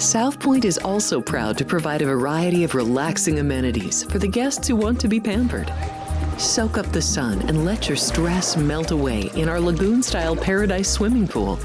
South Point is also proud to provide a variety of relaxing amenities for the guests who want to be pampered. Soak up the sun and let your stress melt away in our lagoon-style paradise swimming pool.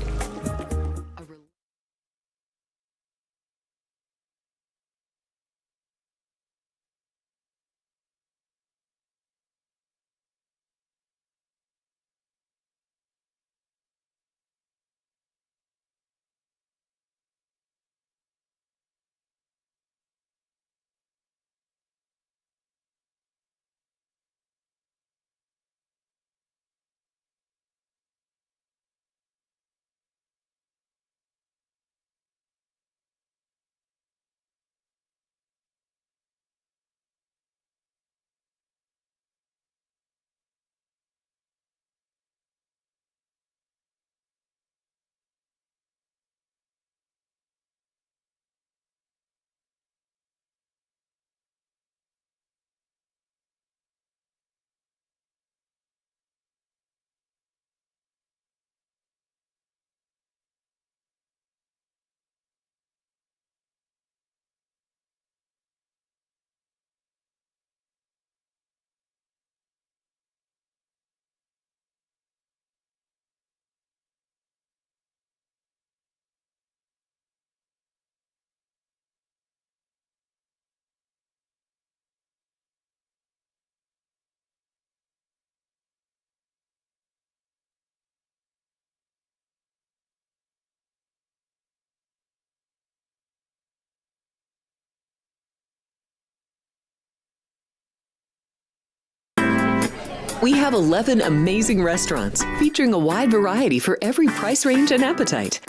We have 11 amazing restaurants featuring a wide variety for every price range and appetite.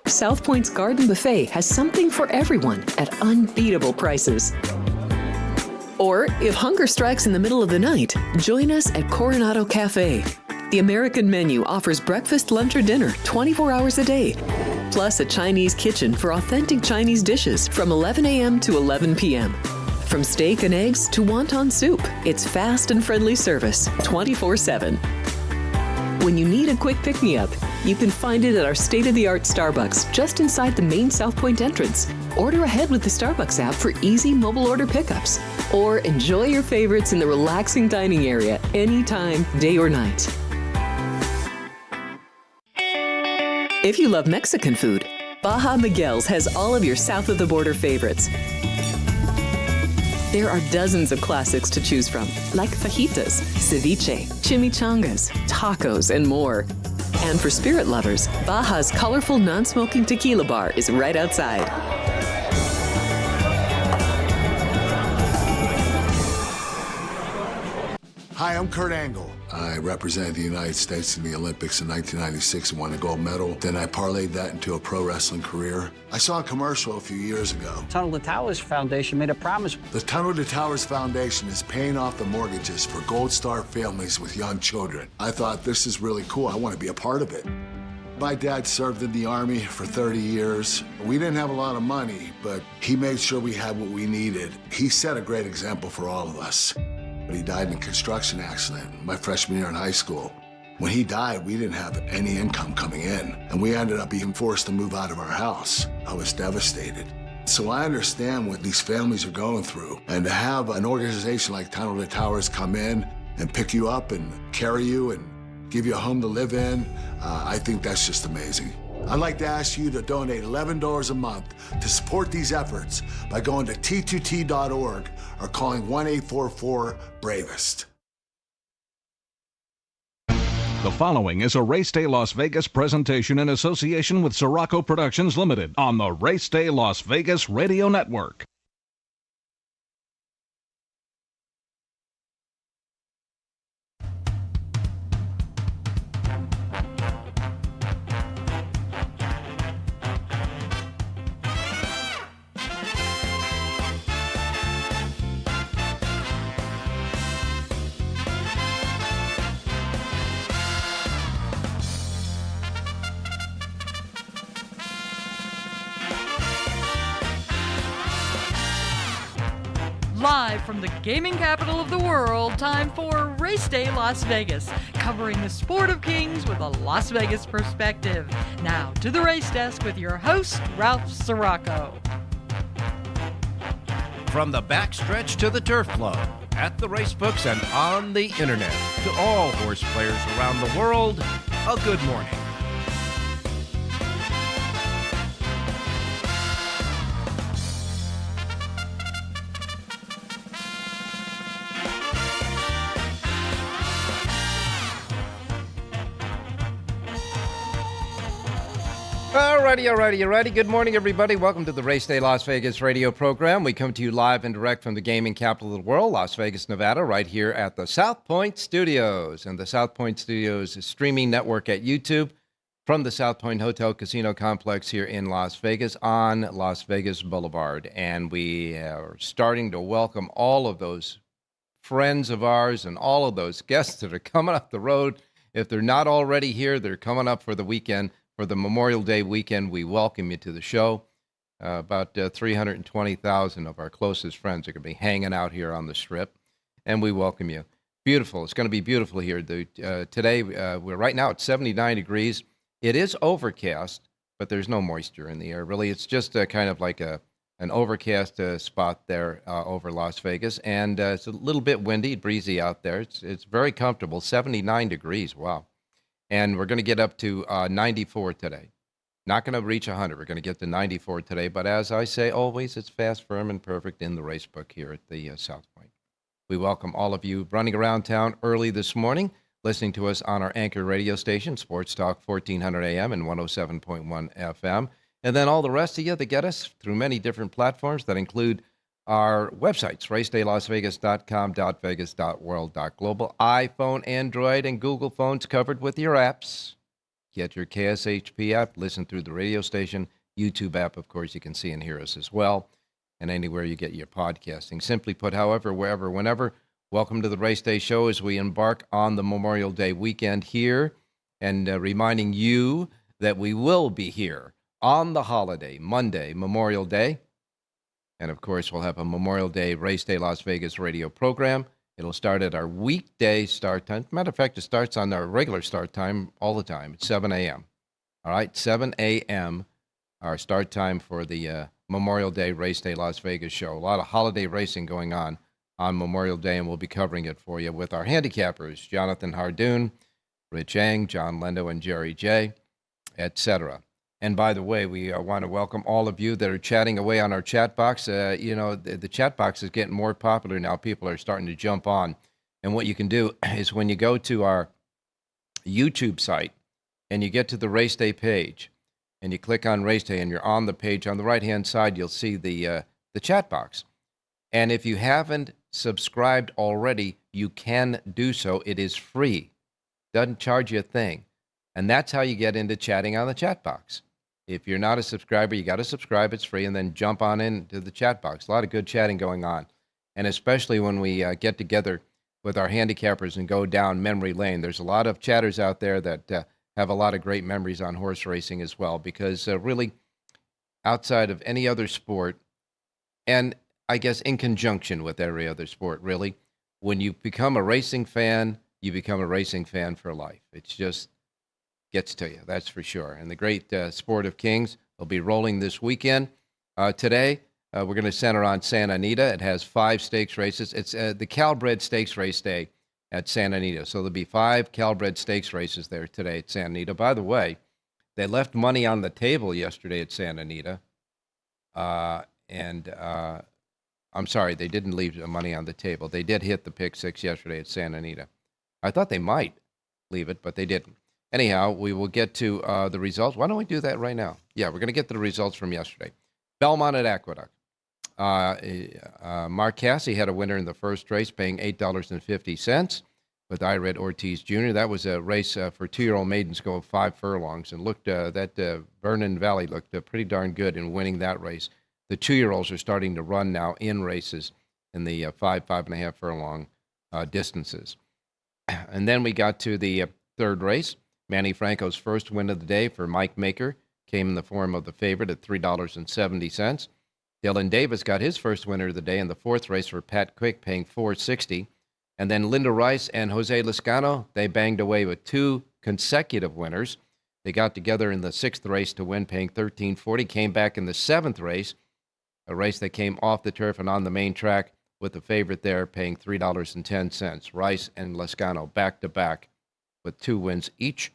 South Point's Garden Buffet has something for everyone at unbeatable prices. Or, if hunger strikes in the middle of the night, join us at Coronado Cafe. The American menu offers breakfast, lunch, or dinner 24 hours a day, plus a Chinese kitchen for authentic Chinese dishes from 11 a.m. to 11 p.m. From steak and eggs to wonton soup, it's fast and friendly service 24/7. When you need a quick pick-me-up, you can find it at our state-of-the-art Starbucks just inside the main South Point entrance. Order ahead with the Starbucks app for easy mobile order pickups. Or enjoy your favorites in the relaxing dining area anytime, day or night. If you love Mexican food, Baja Miguel's has all of your south-of-the-border favorites. There are dozens of classics to choose from, like fajitas, ceviche, chimichangas, tacos, and more. And for spirit lovers, Baja's colorful non-smoking tequila bar is right outside. Hi, I'm Kurt Angle. I represented the United States in the Olympics in 1996 and won a gold medal. Then I parlayed that into a pro wrestling career. I saw a commercial a few years ago. Tunnel to Towers Foundation made a promise. The Tunnel to Towers Foundation is paying off the mortgages for Gold Star families with young children. I thought, this is really cool. I want to be a part of it. My dad served in the Army for 30 years. We didn't have a lot of money, but he made sure we had what we needed. He set a great example for all of us. He died in a construction accident my freshman year in high school. When he died, we didn't have any income coming in, and we ended up being forced to move out of our house. I was devastated. So I understand what these families are going through, and to have an organization like Tunnel to Towers come in and pick you up and carry you and give you a home to live in, I think that's just amazing. I'd like to ask you to donate $11 a month to support these efforts by going to t2t.org or calling 1-844-BRAVEST. The following is a Race Day Las Vegas presentation in association with Siraco Productions Limited on the Race Day Las Vegas Radio Network. Live from the gaming capital of the world, time for Race Day Las Vegas, covering the sport of kings with a Las Vegas perspective. Now to the race desk with your host, Ralph Siraco. From the backstretch to the turf club, at the racebooks and on the internet, to all horse players around the world, a good morning. Alrighty. Good morning, everybody. Welcome to the Race Day Las Vegas radio program. We come to you live and direct from the gaming capital of the world, Las Vegas, Nevada, right here at the South Point Studios. And the South Point Studios is streaming network at YouTube from the South Point Hotel Casino Complex here in Las Vegas on Las Vegas Boulevard. And we are starting to welcome all of those friends of ours and all of those guests that are coming up the road. If they're not already here, they're coming up for the weekend. For the Memorial Day weekend, we welcome you to the show. About 320,000 of our closest friends are going to be hanging out here on the Strip, and we welcome you. Beautiful. It's going to be beautiful here. Today, we're right now at 79 degrees. It is overcast, but there's no moisture in the air, really. It's just kind of like an overcast spot there over Las Vegas, and it's a little bit windy, breezy out there. It's very comfortable, 79 degrees. Wow. And we're going to get up to 94 today. Not going to reach 100. We're going to get to 94 today. But as I say always, it's fast, firm, and perfect in the race book here at the South Point. We welcome all of you running around town early this morning, listening to us on our anchor radio station, Sports Talk 1400 AM and 107.1 FM. And then all the rest of you that get us through many different platforms that include our websites, racedaylasvegas.com, .vegas, .world, .global, iPhone, Android, and Google phones covered with your apps. Get your KSHP app, listen through the radio station, YouTube app, of course, you can see and hear us as well, and anywhere you get your podcasting. Simply put, however, wherever, whenever, welcome to the Race Day Show as we embark on the Memorial Day weekend here, and reminding you that we will be here on the holiday, Monday, Memorial Day. And, of course, we'll have a Memorial Day Race Day Las Vegas radio program. It'll start at our weekday start time. Matter of fact, it starts on our regular start time all the time. It's 7 a.m. All right, 7 a.m., our start time for the Memorial Day Race Day Las Vegas show. A lot of holiday racing going on Memorial Day, and we'll be covering it for you with our handicappers, Jonathan Hardoon, Rich Eng, Jon Lindo, and Jerry J., etc. And by the way, we want to welcome all of you that are chatting away on our chat box. The chat box is getting more popular now. People are starting to jump on. And what you can do is when you go to our YouTube site and you get to the Race Day page and you click on Race Day and you're on the page, on the right-hand side, you'll see the chat box. And if you haven't subscribed already, you can do so. It is free. Doesn't charge you a thing. And that's how you get into chatting on the chat box. If you're not a subscriber, you got to subscribe. It's free, and then jump on into the chat box. A lot of good chatting going on, and especially when we get together with our handicappers and go down memory lane. There's a lot of chatters out there that have a lot of great memories on horse racing as well, because really, outside of any other sport, and I guess in conjunction with every other sport, really, when you become a racing fan, you become a racing fan for life. It's just gets to you, that's for sure. And the great sport of kings will be rolling this weekend. Today, we're going to center on Santa Anita. It has 5 stakes races. It's the Calbred Stakes Race Day at Santa Anita. So there'll be 5 Calbred Stakes races there today at Santa Anita. By the way, they left money on the table yesterday at Santa Anita. I'm sorry, they didn't leave the money on the table. They did hit the pick 6 yesterday at Santa Anita. I thought they might leave it, but they didn't. Anyhow, we will get to the results. Why don't we do that right now? Yeah, we're going to get to the results from yesterday. Belmont at Aqueduct. Mark Casse had a winner in the first race, paying $8.50 with Ired Ortiz Jr. That was a race for 2-year-old maidens go 5 furlongs, and looked that Vernon Valley looked pretty darn good in winning that race. The 2-year-olds are starting to run now in races in the 5.5 furlong distances. And then we got to the third race. Manny Franco's first win of the day for Mike Maker came in the form of the favorite at $3.70. Dylan Davis got his first winner of the day in the fourth race for Pat Quick, paying $4.60. And then Linda Rice and Jose Lezcano, they banged away with 2 consecutive winners. They got together in the sixth race to win, paying $13.40. Came back in the seventh race, a race that came off the turf and on the main track, with the favorite there paying $3.10. Rice and Lezcano back-to-back with 2 wins each.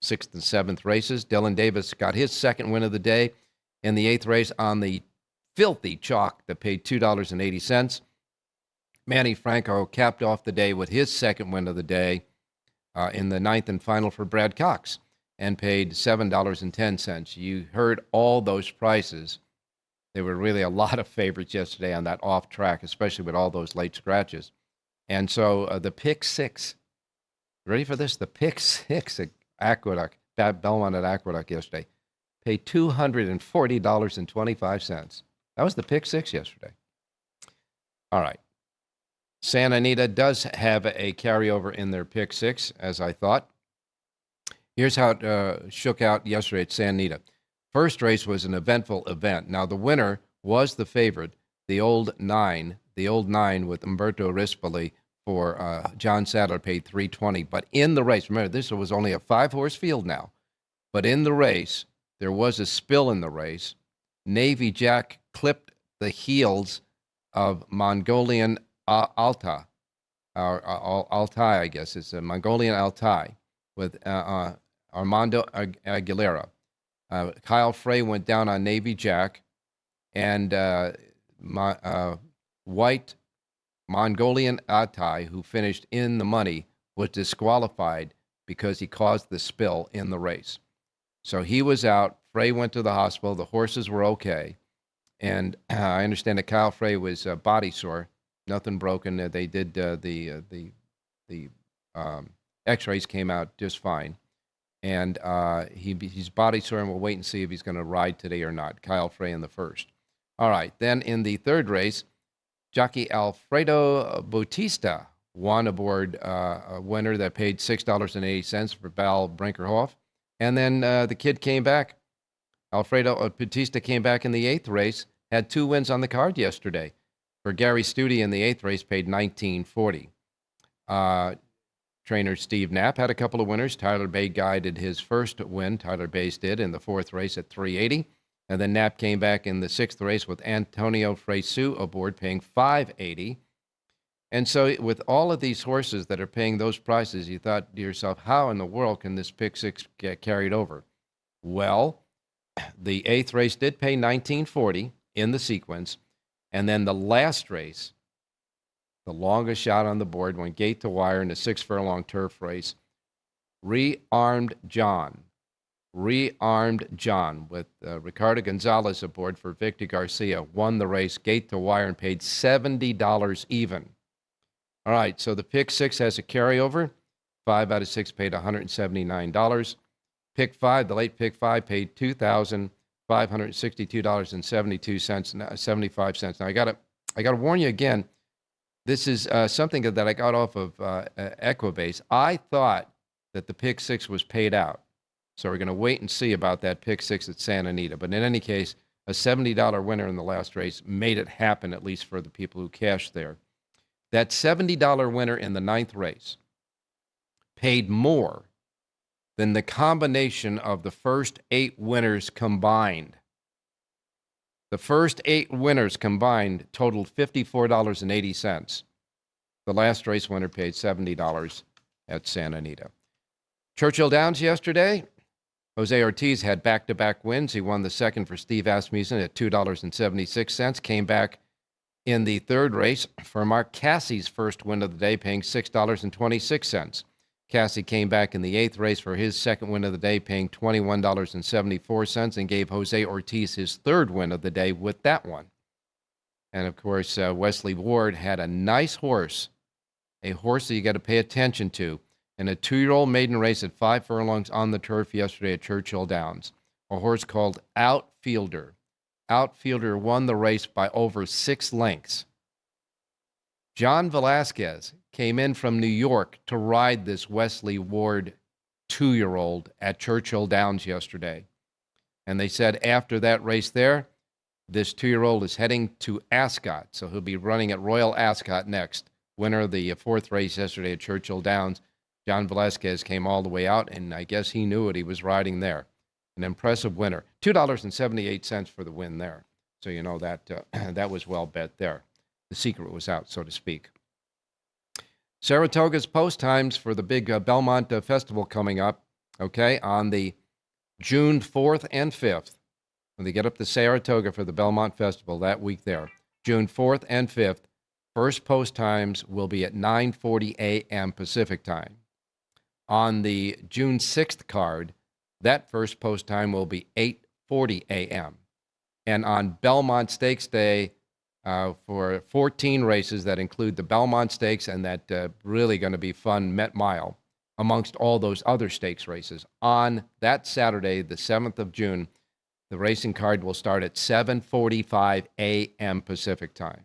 Sixth and seventh races. Dylan Davis got his second win of the day in the eighth race on the filthy chalk that paid $2.80. Manny Franco capped off the day with his second win of the day in the ninth and final for Brad Cox and paid $7.10. You heard all those prices. There were really a lot of favorites yesterday on that off track, especially with all those late scratches. And so the pick six, ready for this? The pick six at Aqueduct, Belmont at Aqueduct yesterday, paid $240.25. That was the pick six yesterday. All right. Santa Anita does have a carryover in their pick six, as I thought. Here's how it shook out yesterday at Santa Anita. First race was an eventful event. Now, the winner was the favorite, the old nine with Umberto Rispoli for John Sadler, paid $3.20. But in the race, remember, this was only a 5-horse field now. But in the race, there was a spill in the race. Navy Jack clipped the heels of Mongolian Altai, I guess. It's a Mongolian Altai with Armando Aguilera. Kyle Frey went down on Navy Jack, and white Mongolian Altai, who finished in the money, was disqualified because he caused the spill in the race. So he was out. Frey went to the hospital. The horses were okay. And I understand that Kyle Frey was body sore, nothing broken. They did the X-rays came out just fine, and he's body sore, and we'll wait and see if he's going to ride today or not. Kyle Frey in the first. All right, then in the third race, jockey Alfredo Bautista won aboard a winner that paid $6.80 for Val Brinkerhoff, and then the kid came back. Alfredo Bautista came back in the eighth race, had 2 wins on the card yesterday. For Gary Studi in the eighth race, paid $19.40. Trainer Steve Knapp had a couple of winners. Tyler Bay guided his first win. Tyler Bays did in the fourth race at $3.80. And then Knapp came back in the sixth race with Antonio Fresu aboard, paying $5.80. And so with all of these horses that are paying those prices, you thought to yourself, how in the world can this pick six get carried over? Well, the eighth race did pay $19.40 in the sequence. And then the last race, the longest shot on the board, went gate to wire in a 6-furlong turf race. Rearmed John with Ricardo Gonzalez aboard for Victor Garcia, won the race gate to wire and paid $70 even. All right, so the pick six has a carryover. 5 out of 6 paid $179. Pick five, the late pick five, paid $2,562.75. Now I gotta warn you again. This is something that I got off of Equibase. I thought that the pick six was paid out, so we're going to wait and see about that pick six at Santa Anita. But in any case, a $70 winner in the last race made it happen, at least for the people who cashed there. That $70 winner in the ninth race paid more than the combination of the first 8 winners combined. The first 8 winners combined totaled $54.80. The last race winner paid $70 at Santa Anita. Churchill Downs yesterday, Jose Ortiz had back-to-back wins. He won the second for Steve Asmussen at $2.76. Came back in the third race for Mark Cassie's first win of the day, paying $6.26. Cassie came back in the eighth race for his second win of the day, paying $21.74, and gave Jose Ortiz his third win of the day with that one. And, of course, Wesley Ward had a nice horse, a horse that you got to pay attention to, in a 2-year-old maiden race at 5 furlongs on the turf yesterday at Churchill Downs, a horse called Outfielder. Outfielder won the race by over 6 lengths. John Velasquez came in from New York to ride this Wesley Ward 2-year-old at Churchill Downs yesterday. And they said after that race there, This 2-year-old is heading to Ascot, so he'll be running at Royal Ascot next. Winner of the 4th race yesterday at Churchill Downs, John Velasquez, came all the way out, and I guess he knew it. He was riding there. An impressive winner. $2.78 for the win there. So you know that that was well bet there. The secret was out, so to speak. Saratoga's post times for the big Belmont Festival coming up, okay, on the June 4th and 5th. When they get up to Saratoga for the Belmont Festival that week there, June 4th and 5th, first post times will be at 9:40 a.m. Pacific time. On the June 6th card, that first post time will be 8:40 a.m. And on Belmont Stakes Day, for 14 races that include the Belmont Stakes and that really going to be fun Met Mile, amongst all those other stakes races, on that Saturday, the 7th of June, the racing card will start at 7:45 a.m. Pacific time.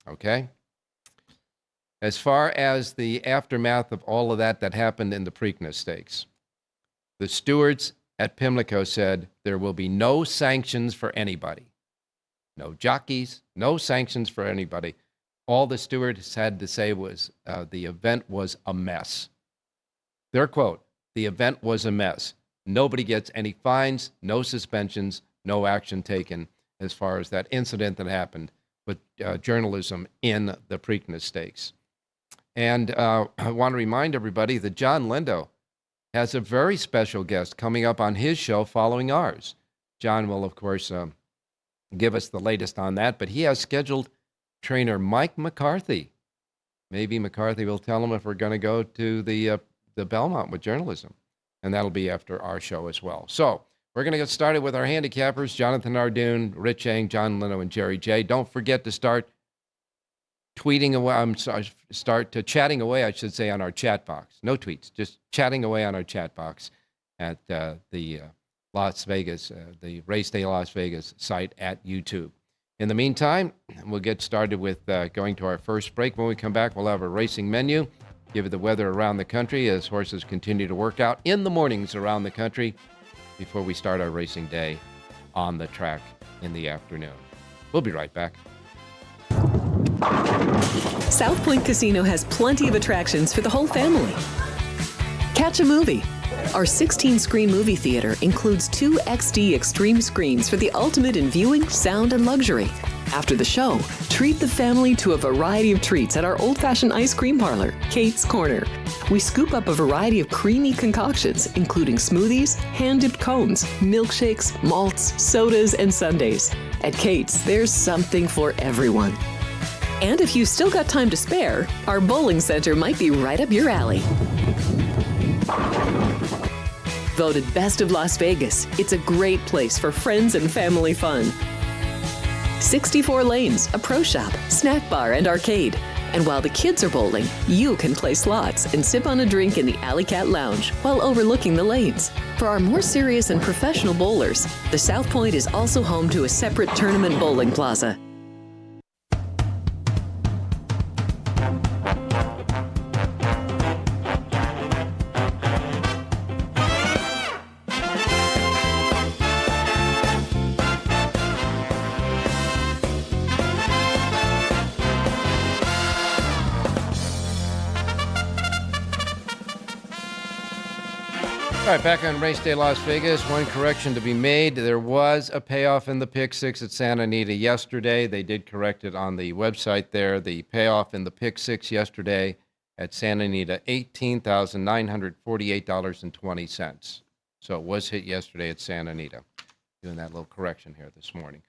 Okay? As far as the aftermath of all of that happened in the Preakness Stakes, the stewards at Pimlico said there will be no sanctions for anybody. No jockeys, no sanctions for anybody. All the stewards had to say was the event was a mess. Their quote, the event was a mess. Nobody gets any fines, no suspensions, no action taken as far as that incident that happened with journalism in the Preakness Stakes. And I want to remind everybody that Jon Lindo has a very special guest coming up on his show following ours. John will, of course, give us the latest on that, but he has scheduled trainer Mike McCarthy. Maybe McCarthy will tell him if we're going to go to the Belmont with journalism, and that'll be after our show as well. So we're going to get started with our handicappers, Jonathan Ardoon, Rich Eng, Jon Lindo, and Jerry J. Don't forget to start chatting away, I should say, on our chat box. No tweets, just chatting away on our chat box at the Las Vegas, the Race Day Las Vegas site at YouTube. In the meantime, we'll get started with going to our first break. When we come back, we'll have a racing menu, give you the weather around the country as horses continue to work out in the mornings around the country before we start our racing day on the track in the afternoon. We'll be right back. South Point Casino has plenty of attractions for the whole family. Catch a movie. Our 16-screen movie theater includes 2 XD Extreme screens for the ultimate in viewing, sound, and luxury. After the show, treat the family to a variety of treats at our old-fashioned ice cream parlor, Kate's Corner. We scoop up a variety of creamy concoctions, including smoothies, hand-dipped cones, milkshakes, malts, sodas, and sundaes. At Kate's, there's something for everyone. And if you've still got time to spare, our bowling center might be right up your alley. Voted Best of Las Vegas, it's a great place for friends and family fun. 64 lanes, a pro shop, snack bar, and arcade. And while the kids are bowling, you can play slots and sip on a drink in the Alley Cat Lounge while overlooking the lanes. For our more serious and professional bowlers, the South Point is also home to a separate tournament bowling plaza. All right, back on Race Day Las Vegas. One correction to be made. There was a payoff in the Pick Six at Santa Anita yesterday. They did correct it on the website there. The payoff in the Pick Six yesterday at Santa Anita, $18,948.20. So it was hit yesterday at Santa Anita. Doing that little correction here this morning.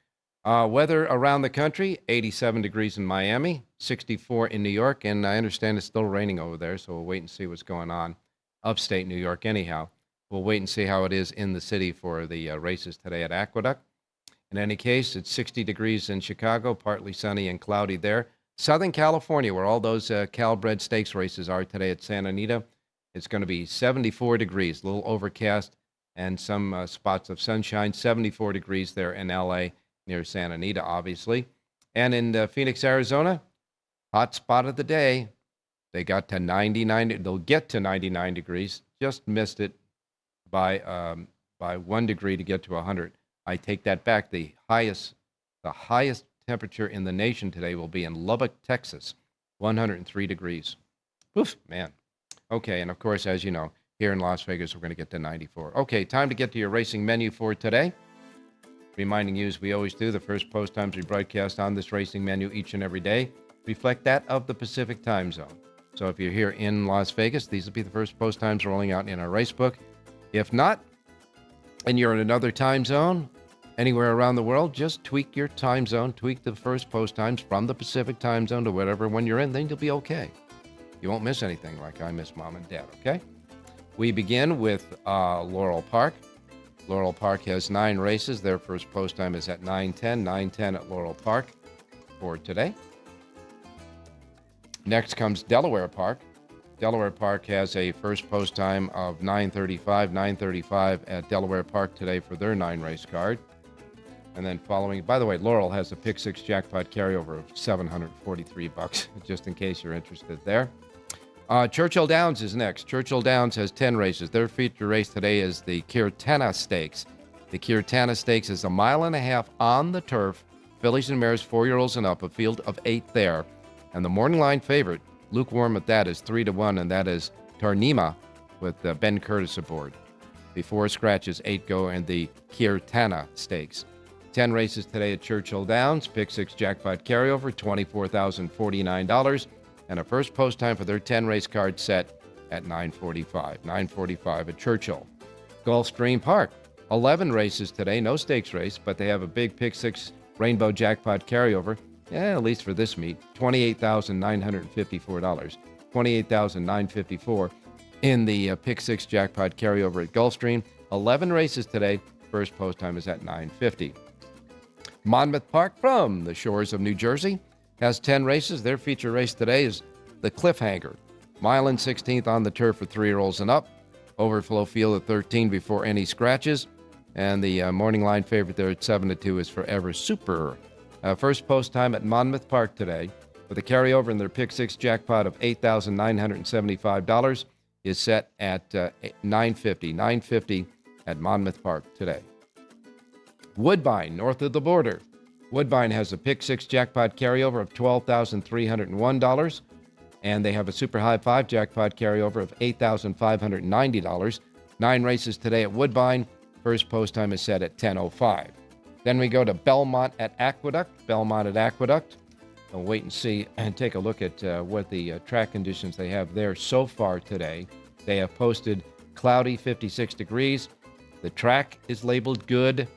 Weather around the country, 87 degrees in Miami, 64 in New York, and I understand it's still raining over there, so we'll wait and see what's going on. Upstate New York anyhow. We'll wait and see how it is in the city for the races today at Aqueduct. In any case, it's 60 degrees in Chicago, partly sunny and cloudy there. Southern California, where all those Calbred Stakes races are today at Santa Anita, it's going to be 74 degrees, a little overcast and some spots of sunshine, 74 degrees there in LA near Santa Anita, obviously. And in Phoenix, Arizona, hot spot of the day. They got to 99. They'll get to 99 degrees. Just missed it by 1 degree to get to 100. I take that back. The The highest temperature in the nation today will be in Lubbock, Texas, 103 degrees. Oof, man. Okay, and of course, as you know, here in Las Vegas, we're going to get to 94. Okay, time to get to your racing menu for today. Reminding you, as we always do, the first post times we broadcast on this racing menu each and every day reflect that of the Pacific time zone. So if you're here in Las Vegas, these will be the first post times rolling out in our race book. If not, and you're in another time zone, anywhere around the world, just tweak your time zone, tweak the first post times from the Pacific time zone to whatever one you're in, then you'll be okay. You won't miss anything like I miss Mom and Dad, okay? We begin with Laurel Park. Laurel Park has 9 races. Their first post time is at 9:10, 9:10 at Laurel Park for today. Next comes Delaware Park. Delaware Park has a first post time of 9:35, 9:35 at Delaware Park today for their 9-race card. And then following, by the way, Laurel has a Pick 6 jackpot carryover of $743, just in case you're interested there. Churchill Downs is next. Churchill Downs has 10 races. Their feature race today is the Kirtana Stakes. The Kirtana Stakes is 1.5 miles on the turf, fillies and mares, 4-year-olds and up, a field of 8 there. And the morning line favorite, lukewarm at that, is 3-1, and that is Tarnima with Ben Curtis aboard. Before scratches, 8 go in the Kirtana Stakes. 10 races today at Churchill Downs. Pick 6 jackpot carryover, $24,049. And a first post time for their 10-race card set at 9:45. 9:45 at Churchill. Gulfstream Park, 11 races today, no stakes race, but they have a big Pick 6 Rainbow Jackpot carryover, at least for this meet, $28,954. $28,954 in the Pick 6 Jackpot carryover at Gulfstream. 11 races today, first post time is at 9:50. Monmouth Park from the shores of New Jersey has 10 races. Their feature race today is the Cliffhanger. 1.16 on the turf for 3-year-olds and up. Overflow field at 13 before any scratches. And the morning line favorite there at 7-2 is Forever Super. First post time at Monmouth Park today with a carryover in their Pick 6 jackpot of $8,975 is set at 9:50. 9:50 at Monmouth Park today. Woodbine, north of the border. Woodbine has a Pick 6 jackpot carryover of $12,301, and they have a Super High 5 jackpot carryover of $8,590. 9 races today at Woodbine. First post time is set at 10:05. Then we go to Belmont at Aqueduct. Belmont at Aqueduct. We'll wait and see and take a look at what the track conditions they have there so far today. They have posted cloudy, 56 degrees. The track is labeled good.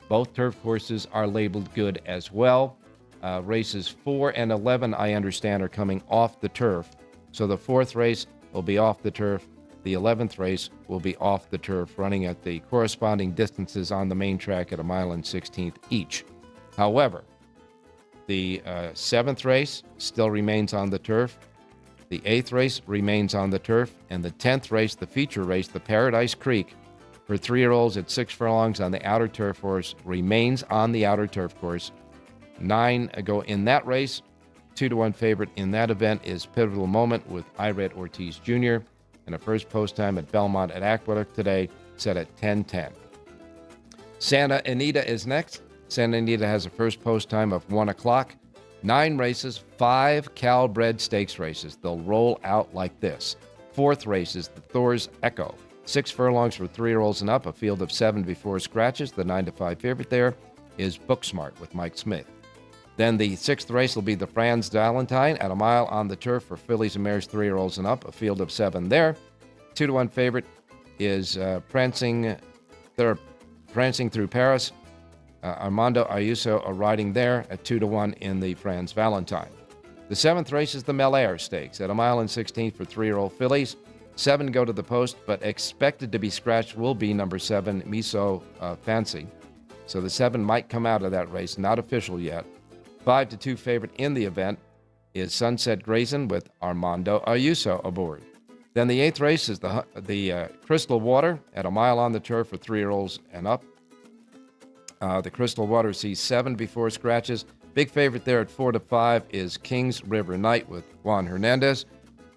Both turf courses are labeled good as well. Races 4 and 11, I understand, are coming off the turf. So the 4th race will be off the turf. The 11th race will be off the turf, running at the corresponding distances on the main track at 1.16 miles each. However, the 7th race still remains on the turf. The 8th race remains on the turf. And the 10th race, the feature race, the Paradise Creek, for 3-year-olds at 6 furlongs on the outer turf course, remains on the outer turf course. 9 go in that race. 2-1 favorite in that event is Pivotal Moment with Ired Ortiz Jr. And a first post time at Belmont at Aqueduct today, set at 10:10. Santa Anita is next. Santa Anita has a first post time of 1 o'clock. 9 races, 5 Cal-bred stakes races. They'll roll out like this. 4th race is the Thor's Echo. 6 furlongs for 3-year-olds and up, a field of 7 before scratches. The 9-5 favorite there is Booksmart with Mike Smith. Then the 6th race will be the Franz Valentine at 1 mile on the turf for fillies and mares, 3-year-olds and up, a field of 7 there. 2-1 favorite is Prancing Through Paris. Armando Ayuso are riding there at 2-1 in the Franz Valentine. The 7th race is the Melaire Stakes at 1.16 miles for 3-year-old fillies. 7 go to the post, but expected to be scratched will be number 7, Miso Fancy. So the 7 might come out of that race, not official yet. 5-2 favorite in the event is Sunset Grazing with Armando Ayuso aboard. Then the 8th race is the Crystal Water at 1 mile on the turf for 3-year-olds and up. The Crystal Water sees 7 before scratches. Big favorite there at 4-5 is Kings River Knight with Juan Hernandez.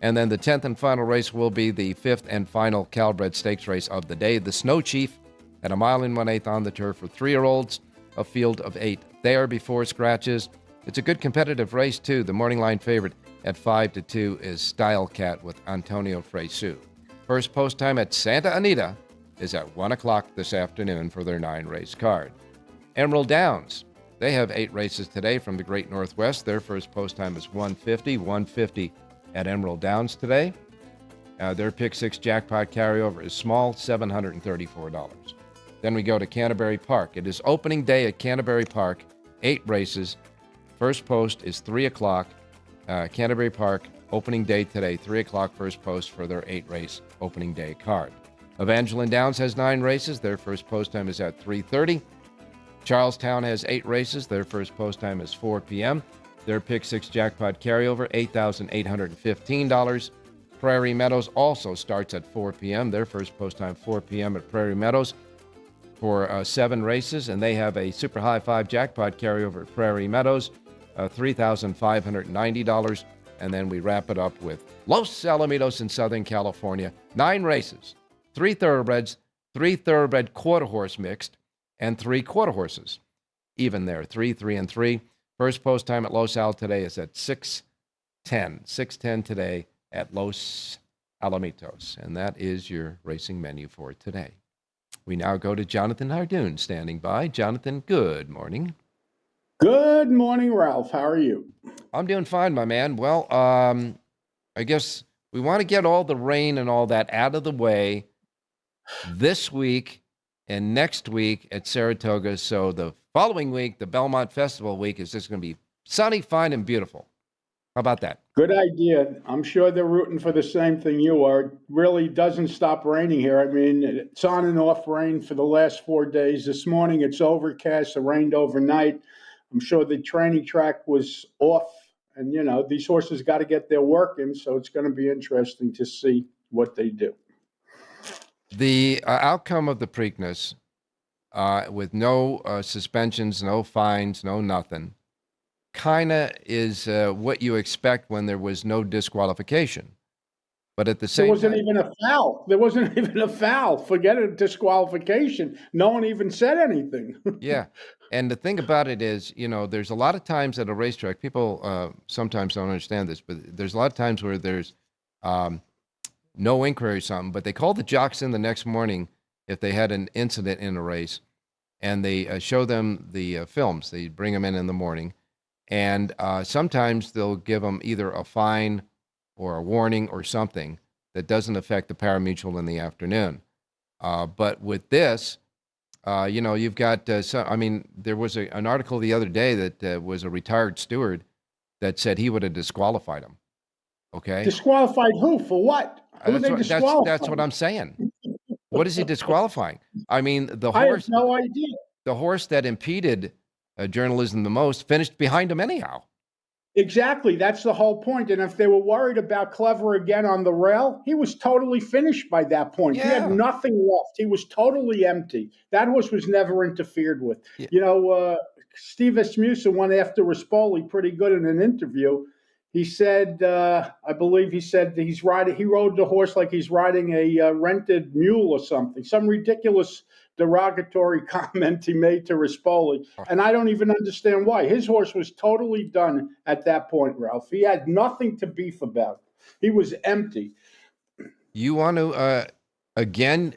And then the 10th and final race will be the 5th and final Cal-bred stakes race of the day, the Snow Chief at 1 1/8 miles on the turf for 3-year-olds. a field of 8 there before scratches. It's a good competitive race, too. The morning line favorite at 5-2 is Style Cat with Antonio Fresu. First post time at Santa Anita is at 1 o'clock this afternoon for their 9-race card. Emerald Downs, they have 8 races today from the Great Northwest. Their first post time is 150 at Emerald Downs today. Their Pick 6 jackpot carryover is small, $734. Then we go to Canterbury Park. It is opening day at Canterbury Park, 8 races. First post is 3 o'clock. Canterbury Park, opening day today, 3 o'clock first post for their 8-race opening day card. Evangeline Downs has 9 races. Their first post time is at 3:30. Charlestown has 8 races. Their first post time is 4 p.m. Their Pick 6 jackpot carryover, $8,815. Prairie Meadows also starts at 4 p.m. Their first post time, 4 p.m. at Prairie Meadows for 7 races, and they have a super high 5 jackpot carryover at Prairie Meadows, $3,590. And then we wrap it up with Los Alamitos in Southern California, 9 races, 3 thoroughbreds, 3 thoroughbred quarter horse mixed, and 3 quarter horses. Even there, 3, 3, and 3. First post time at Los Al today is at 6:10. 6:10 today at Los Alamitos. And that is your racing menu for today. We now go to Jonathan Hardoon standing by. Jonathan, good morning. Good morning, Ralph. How are you? I'm doing fine, my man. Well, I guess we want to get all the rain and all that out of the way this week and next week at Saratoga. So the following week, the Belmont Festival week, is just going to be sunny, fine, and beautiful. How about that? Good idea. I'm sure they're rooting for the same thing you are. It really doesn't stop raining here. I mean, it's on and off rain for the last 4 days. This morning, it's overcast. It rained overnight. I'm sure the training track was off. And, you know, these horses got to get their work in, so it's going to be interesting to see what they do. The outcome of the Preakness, with no suspensions, no fines, no nothing, kind of is what you expect when there was no disqualification. But at the same time, there wasn't time, even a foul. There wasn't even a foul. Forget a disqualification. No one even said anything. Yeah. And the thing about it is, you know, there's a lot of times at a racetrack, people sometimes don't understand this, but there's a lot of times where there's no inquiry or something, but they call the jocks in the next morning if they had an incident in a race, and they show them the films. They bring them in the morning, and sometimes they'll give them either a fine or a warning or something that doesn't affect the parimutuel in the afternoon. But with this, you know, you've got, I mean, there was an article the other day that was a retired steward that said he would have disqualified him. Okay. Disqualified who? For what? Who they disqualified? That's what I'm saying. What is he disqualifying? I mean, the horse. I have no idea. The horse that impeded journalism the most finished behind him anyhow. Exactly. That's the whole point. And if they were worried about Clever again on the rail, he was totally finished by that point. Yeah. He had nothing left. He was totally empty. That horse was never interfered with. Yeah. You know, Steve Asmussen went after Rispoli pretty good in an interview. He said, I believe he said he rode the horse like he's riding a rented mule or something, some ridiculous derogatory comment he made to Rispoli. And I don't even understand why. His horse was totally done at that point, Ralph. He had nothing to beef about. He was empty. You want to, again,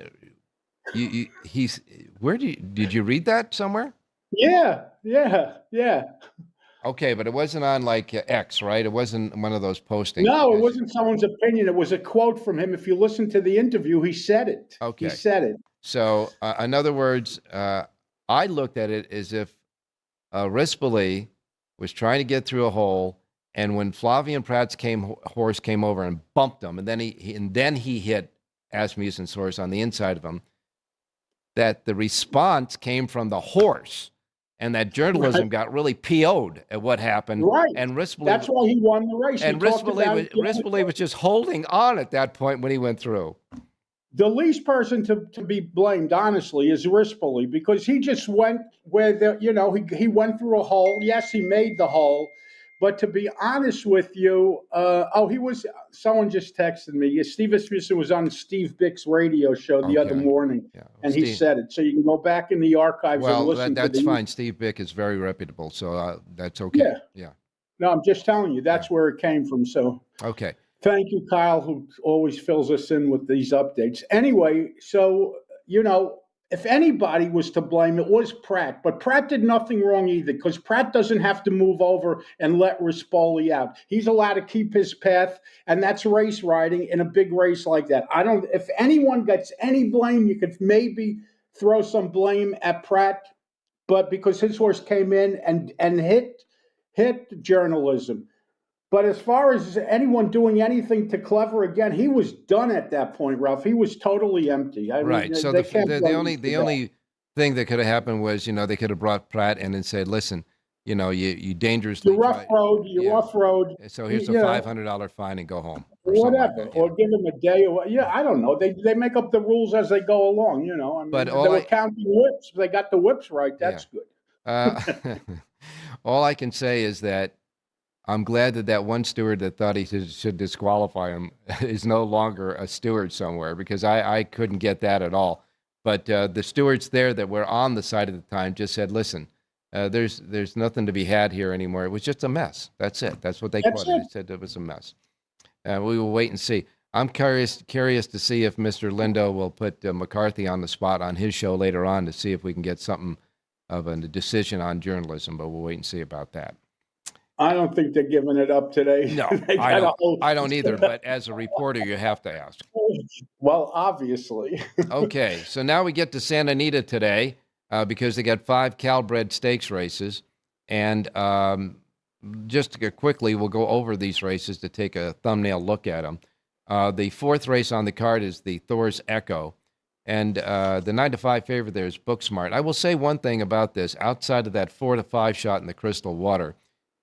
where did you read that somewhere? Yeah. Okay, but it wasn't on like X, right? It wasn't one of those postings. No, it wasn't someone's opinion. It was a quote from him. If you listen to the interview, he said it. Okay. He said it. So, in other words, I looked at it as if Rispoli was trying to get through a hole, and when Flavian Pratt's horse came over and bumped him, and then he hit Asmussen's horse on the inside of him, that the response came from the horse. And that journalism got really PO'd at what happened. Right. And Rispoli, that's why he won the race. And Rispoli was just holding on at that point when he went through. The least person to be blamed, honestly, is Rispoli, because he just went where he went through a hole. Yes, he made the hole, But to be honest with you, someone just texted me. Steve Esposito was on Steve Bick's radio show the other morning, and he said it. So you can go back in the archives and listen to that's fine. Steve Bick is very reputable, so that's okay. Yeah. No, I'm just telling you, that's where it came from. So okay. Thank you, Kyle, who always fills us in with these updates. Anyway, so, if anybody was to blame, it was Pratt. But Pratt did nothing wrong either, because Pratt doesn't have to move over and let Rispoli out. He's allowed to keep his path, and that's race riding in a big race like that. If anyone gets any blame, you could maybe throw some blame at Pratt, but because his horse came in and hit journalism. But as far as anyone doing anything to Clever again, he was done at that point, Ralph. He was totally empty. Right. So the only thing that could have happened was, they could have brought Pratt in and said, listen, you dangerously. You rough road. So here's a $500 fine and go home. Whatever. Or give him a day. I don't know. They make up the rules as they go along, But they were counting whips. They got the whips right. That's good. All I can say is that I'm glad that one steward that thought he should disqualify him is no longer a steward somewhere, because I couldn't get that at all. But the stewards there that were on the side at the time just said, listen, there's nothing to be had here anymore. It was just a mess. That's it. That's what they quoted. They said it was a mess. We will wait and see. I'm curious to see if Mr. Lindo will put McCarthy on the spot on his show later on to see if we can get something of a decision on journalism, but we'll wait and see about that. I don't think they're giving it up today. No, I don't either. But as a reporter, you have to ask. Well, obviously. Okay, so now we get to Santa Anita today because they got 5 Calbred Stakes races. And just quickly, we'll go over these races to take a thumbnail look at them. The 4th race on the card is the Thor's Echo. And the 9-5 favorite there is Booksmart. I will say one thing about this. Outside of that 4-5 shot in the Crystal Water,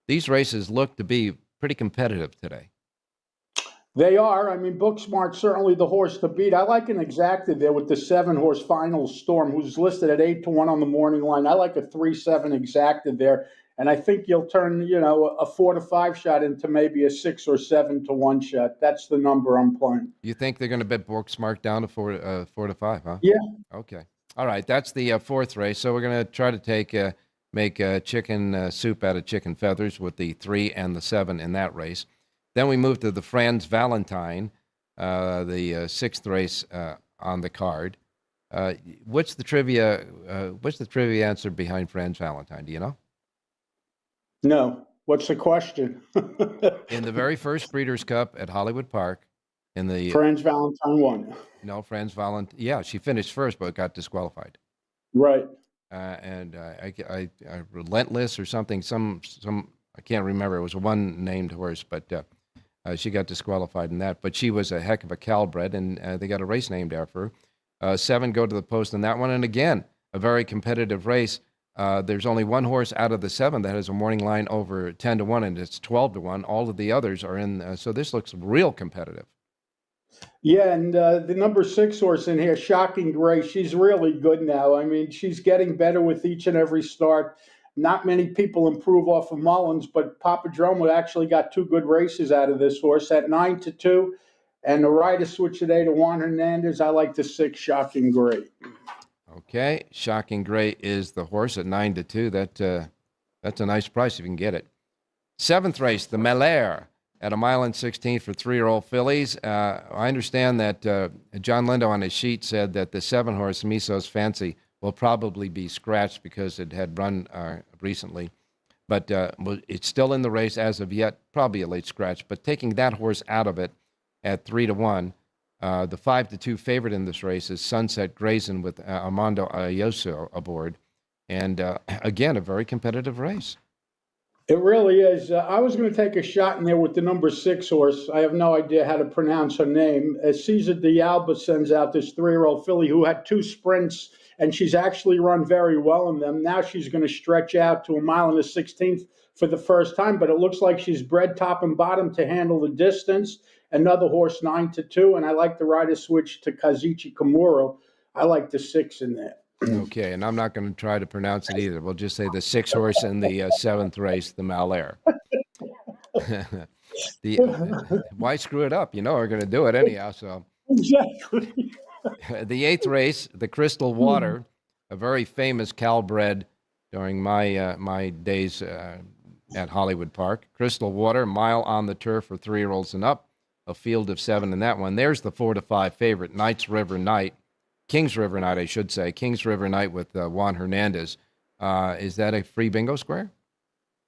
these races look to be pretty competitive today. They are. I mean, Booksmart's certainly the horse to beat. I like an exacted there with the 7-horse Final Storm, who's listed at 8-1 on the morning line. I like a 3-7 exacted there. And I think you'll turn, a 4-5 shot into maybe a 6 or 7-1 shot. That's the number I'm playing. You think they're going to bet Booksmart down to 4-5, huh? Yeah. Okay. All right. That's the 4th race. So we're going to try to make chicken soup out of chicken feathers with the 3 and the 7 in that race. Then we move to the Franz Valentine, the 6th race on the card. What's the trivia answer behind Franz Valentine? Do you know? No. What's the question? In the very first Breeders' Cup at Hollywood Park, in the Franz Valentine won. No, Franz Valentine. Yeah, she finished first, but got disqualified. Right. And I Relentless or something. Some I can't remember. It was a one-named horse, but she got disqualified in that. But she was a heck of a Calbred, and they got a race named after her. 7 go to the post in that one, and again, a very competitive race. There's only one horse out of the 7 that has a morning line over 10-1, and it's 12-1. All of the others are in. So this looks real competitive. Yeah, and the number 6 horse in here, Shocking Grace, she's really good now. I mean, she's getting better with each and every start. Not many people improve off of Mullins, but Papadromo actually got 2 good races out of this horse at 9-2. And the rider switch today to Juan Hernandez. I like the 6, Shocking Grace. Okay, Shocking Grace is the horse at 9-2. That's a nice price if you can get it. 7th race, the Malaire, at 1.16 for 3-year-old fillies. I understand that Jon Lindo on his sheet said that the 7-horse Miso's Fancy will probably be scratched because it had run recently. But it's still in the race as of yet, probably a late scratch. But taking that horse out of it at 3-1, the 5-2 favorite in this race is Sunset Grazing with Armando Ayoso aboard. And again, a very competitive race. It really is. I was going to take a shot in there with the number 6 horse. I have no idea how to pronounce her name. Cesar de Alba sends out this 3-year-old filly who had 2 sprints, and she's actually run very well in them. Now she's going to stretch out to 1.16 for the first time, but it looks like she's bred top and bottom to handle the distance. Another horse, 9-2, and I like the rider switch to Kazuchi Kimura. I like the 6 in there. Okay, and I'm not going to try to pronounce it either. We'll just say the 6 horse in the 7th race, the Malaire. Why screw it up? You know we're going to do it anyhow. So Exactly. the 8th race, the Crystal Water, a very famous Calbred during my days at Hollywood Park. Crystal Water, mile on the turf for 3-year-olds and up, a field of 7 in that one. There's the 4-5 favorite, Kings River Night, I should say. Kings River Night with Juan Hernandez. Is that a free bingo square?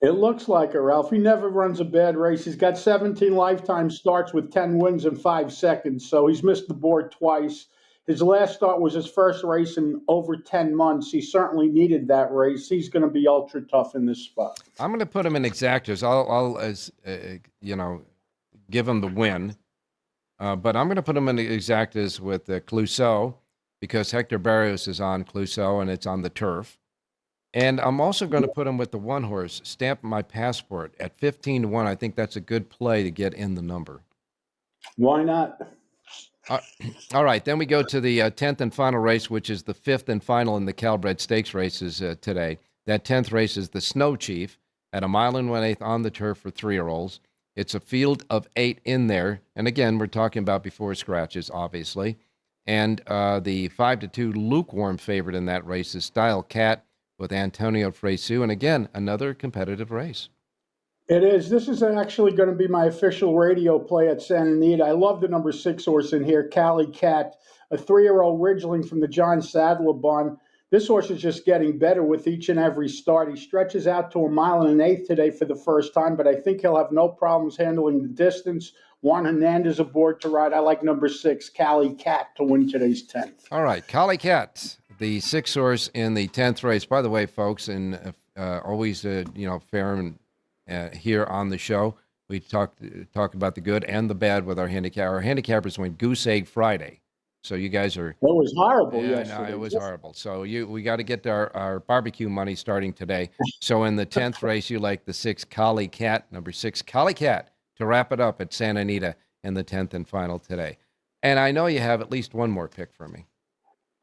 It looks like it, Ralph. He never runs a bad race. He's got 17 lifetime starts with 10 wins in 5 seconds, so he's missed the board twice. His last start was his first race in over 10 months. He certainly needed that race. He's going to be ultra tough in this spot. I'm going to put him in exactas. I'll give him the win. But I'm going to put him in the exactas with Clouseau because Hector Barrios is on Clouseau and it's on the turf. And I'm also going to put him with the 1 horse, Stamp My Passport, at 15-1. I think that's a good play to get in the number. Why not? All right, then we go to the 10th and final race, which is the 5th and final in the Calbred Stakes races today. That 10th race is the Snow Chief at 1 1/8 on the turf for 3-year-olds. It's a field of 8 in there. And again, we're talking about before scratches, obviously. And the 5-2 lukewarm favorite in that race is Style Cat with Antonio Fresu. And again, another competitive race. It is. This is actually going to be my official radio play at Santa Anita. I love the number 6 horse in here, Cali Cat, a 3-year-old Ridgeling from the John Sadler barn. This horse is just getting better with each and every start. He stretches out to 1 1/8 today for the first time, but I think he'll have no problems handling the distance. Juan Hernandez aboard to ride. I like number 6, Cali Cat, to win today's 10th. All right, Cali Cat, the 6 horse in the 10th race. By the way, folks, and always fair and here on the show, we talk about the good and the bad with our handicap. Our handicappers went Goose Egg Friday. So you guys are... It was horrible yesterday. No, it was horrible. So we got to get our barbecue money starting today. So in the 10th race, you like the 6 Cali Cat, number 6 Cali Cat, to wrap it up at Santa Anita in the 10th and final today. And I know you have at least one more pick for me.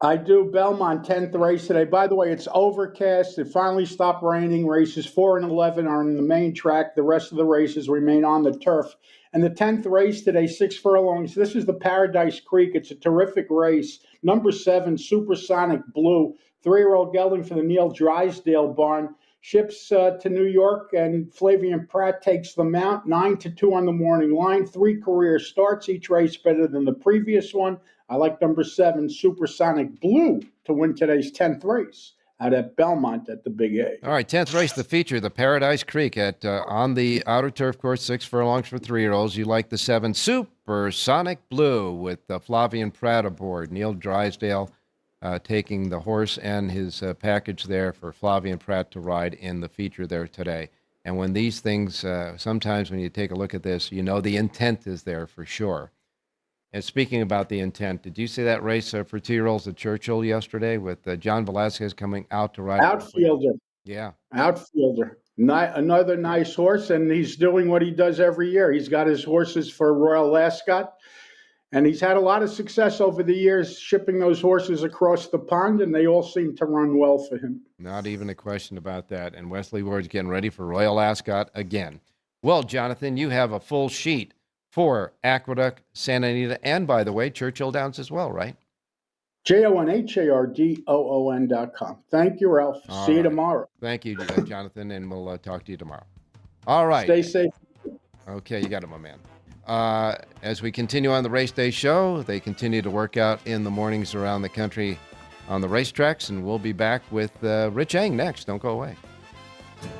I do. Belmont, 10th race today. By the way, it's overcast. It finally stopped raining. Races 4 and 11 are on the main track. The rest of the races remain on the turf. And the 10th race today, 6 furlongs. This is the Paradise Creek. It's a terrific race. Number 7, Supersonic Blue, 3-year-old gelding for the Neil Drysdale barn. Ships to New York, and Flavian Pratt takes them out. 9-2 on the morning line. 3 career starts, each race better than the previous one. I like number 7, Supersonic Blue, to win today's 10th race out at Belmont at the Big A. All right, 10th race, the feature, the Paradise Creek at on the outer turf course, 6 furlongs for 3-year-olds. You like the 7, Supersonic Blue, with Flavian Pratt aboard. Neil Drysdale taking the horse and his package there for Flavian Pratt to ride in the feature there today. And when these things, sometimes when you take a look at this, you know the intent is there for sure. And speaking about the intent, did you see that race for 2-year-olds at Churchill yesterday with John Velasquez coming out to ride? Outfielder. Yeah. Outfielder. Another nice horse, and he's doing what he does every year. He's got his horses for Royal Ascot, and he's had a lot of success over the years shipping those horses across the pond, and they all seem to run well for him. Not even a question about that. And Wesley Ward's getting ready for Royal Ascot again. Well, Jonathan, you have a full sheet for Aqueduct, Santa Anita, and, by the way, Churchill Downs as well, right? JONHARDOON.com. Thank you, Ralph. See you tomorrow. Thank you, Jonathan, and we'll talk to you tomorrow. All right. Stay safe. Okay, you got it, my man. As we continue on the Race Day show, they continue to work out in the mornings around the country on the racetracks, and we'll be back with Rich Eng next. Don't go away.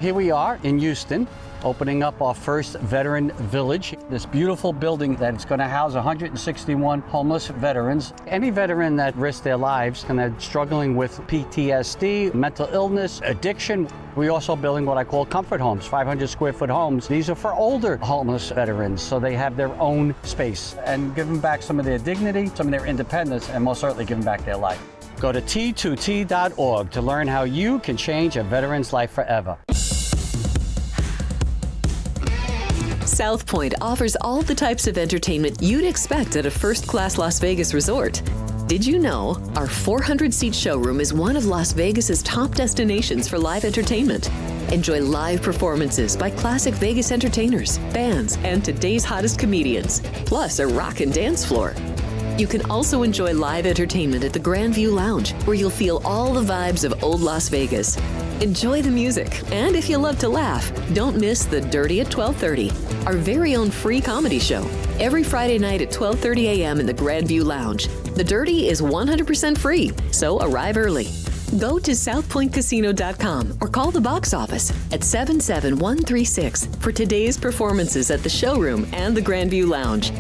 Here we are in Houston, opening up our first veteran village. This beautiful building that's going to house 161 homeless veterans. Any veteran that risked their lives and are struggling with PTSD, mental illness, addiction. We're also building what I call comfort homes, 500 square foot homes. These are for older homeless veterans, so they have their own space, and give them back some of their dignity, some of their independence, and most certainly give them back their life. Go to T2T.org to learn how you can change a veteran's life forever. South Point offers all the types of entertainment you'd expect at a first-class Las Vegas resort. Did you know our 400-seat showroom is one of Las Vegas's top destinations for live entertainment? Enjoy live performances by classic Vegas entertainers, bands, and today's hottest comedians, plus a rockin' dance floor. You can also enjoy live entertainment at the Grand View Lounge, where you'll feel all the vibes of old Las Vegas. Enjoy the music, and if you love to laugh, don't miss The Dirty at 12:30, our very own free comedy show, every Friday night at 12:30 a.m. in the Grand View Lounge. The Dirty is 100% free, so arrive early. Go to southpointcasino.com or call the box office at 77136 for today's performances at the showroom and the Grand View Lounge.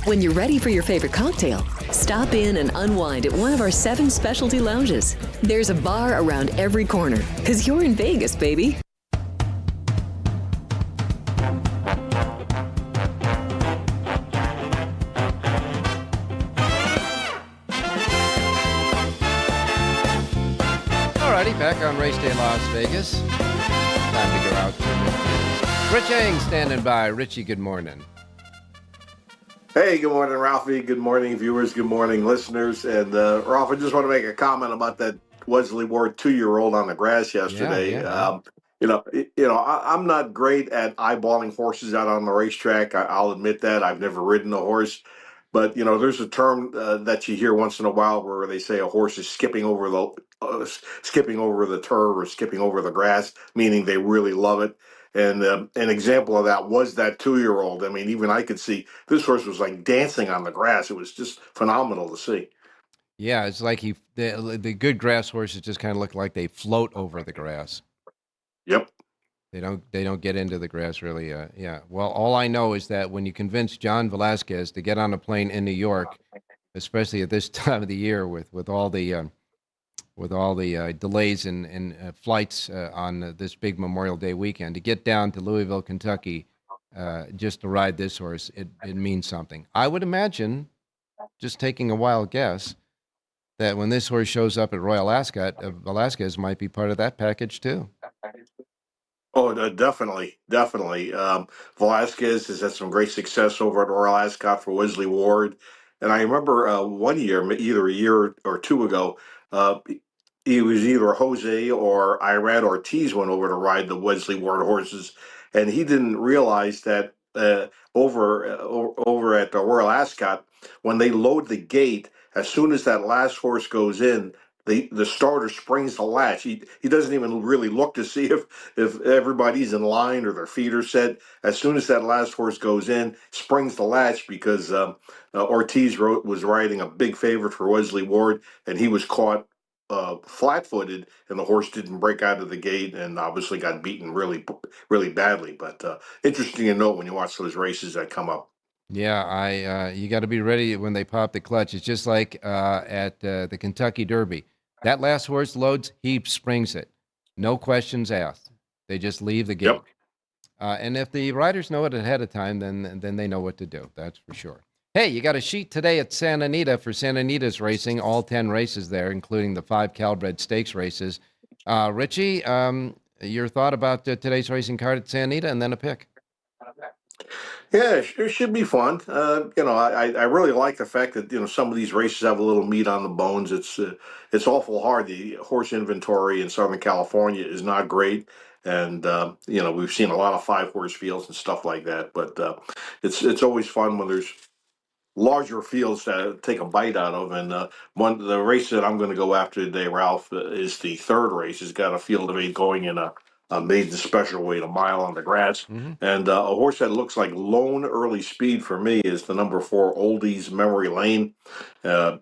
When you're ready for your favorite cocktail, stop in and unwind at one of our 7 specialty lounges. There's a bar around every corner, because you're in Vegas, baby. Alrighty, back on Race Day Las Vegas. Time to go out to Rich Eng standing by. Richie, good morning. Hey, good morning, Ralphie. Good morning, viewers. Good morning, listeners. And Ralph, I just want to make a comment about that Wesley Ward 2-year-old on the grass yesterday. Yeah. I'm not great at eyeballing horses out on the racetrack. I'll admit that. I've never ridden a horse. But, there's a term that you hear once in a while where they say a horse is skipping over the turf or skipping over the grass, meaning they really love it. And an example of that was that 2-year-old. I mean, even I could see this horse was like dancing on the grass. It was just phenomenal to see. Yeah, it's like the good grass horses just kind of look like they float over the grass. Yep. They don't get into the grass really. Yeah. Well, all I know is that when you convince John Velasquez to get on a plane in New York, especially at this time of the year with all the delays in flights on this big Memorial Day weekend, to get down to Louisville, Kentucky, just to ride this horse, it means something. I would imagine, just taking a wild guess, that when this horse shows up at Royal Ascot, Velasquez might be part of that package too. Oh, definitely. Velasquez has had some great success over at Royal Ascot for Wesley Ward. And I remember one year, either a year or two ago, it was either Jose or Irad Ortiz went over to ride the Wesley Ward horses, and he didn't realize that over at the Royal Ascot, when they load the gate, as soon as that last horse goes in, the starter springs the latch. He doesn't even really look to see if everybody's in line or their feet are set. As soon as that last horse goes in, springs the latch because Ortiz was riding a big favorite for Wesley Ward, and he was caught flat-footed, and the horse didn't break out of the gate and obviously got beaten really, really badly. But interesting to note when you watch those races that come up. Yeah, you got to be ready when they pop the clutch. It's just like at the Kentucky Derby. That last horse loads, he springs it. No questions asked. They just leave the gate. Yep. And if the riders know it ahead of time, then they know what to do. That's for sure. Hey, you got a sheet today at Santa Anita for Santa Anita's racing, all 10 races there, including the 5 Calbred Stakes races. Richie, your thought about today's racing card at Santa Anita, and then a pick. Yeah, it should be fun. I really like the fact that some of these races have a little meat on the bones. It's awful hard. The horse inventory in Southern California is not great, and we've seen a lot of 5-horse fields and stuff like that. But it's always fun when there's larger fields to take a bite out of. And the race that I'm going to go after today, Ralph, is the 3rd race. It's got a field of 8 going in a maiden special weight, a mile on the grass. Mm-hmm. And a horse that looks like lone early speed for me is the number 4 Oldies Memory Lane.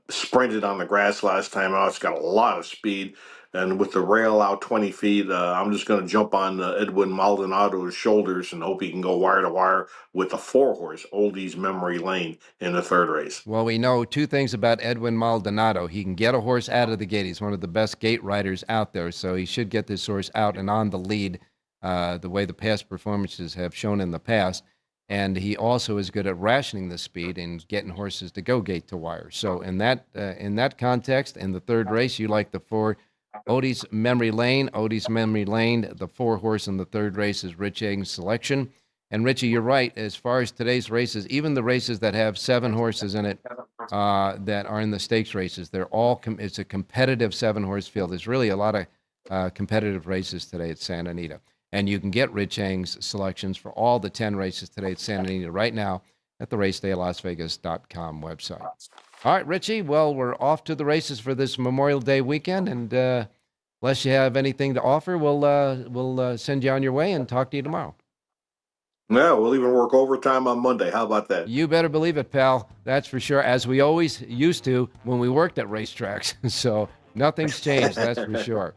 Sprinted on the grass last time out. It's got a lot of speed. And with the rail out 20 feet, I'm just going to jump on Edwin Maldonado's shoulders and hope he can go wire to wire with the 4-horse Oldies Memory Lane in the 3rd race. Well, we know 2 things about Edwin Maldonado. He can get a horse out of the gate. He's one of the best gate riders out there, so he should get this horse out and on the lead the way the past performances have shown in the past. And he also is good at rationing the speed and getting horses to go gate to wire. So in that context, in the 3rd race, you like the 4 Odie's Memory Lane. Odie's Memory Lane, the 4-horse in the 3rd race, is Rich Egg's selection. And Richie, you're right. As far as today's races, even the races that have 7 horses in it that are in the stakes races, they're all it's a competitive 7-horse field. There's really a lot of competitive races today at Santa Anita. And you can get Rich Eng's selections for all the 10 races today at Santa Anita right now at the racedaylasvegas.com website. All right, Richie, well, we're off to the races for this Memorial Day weekend, and unless you have anything to offer, we'll send you on your way and talk to you tomorrow. No, we'll even work overtime on Monday. How about that? You better believe it, pal. That's for sure, as we always used to when we worked at racetracks. So nothing's changed, that's for sure.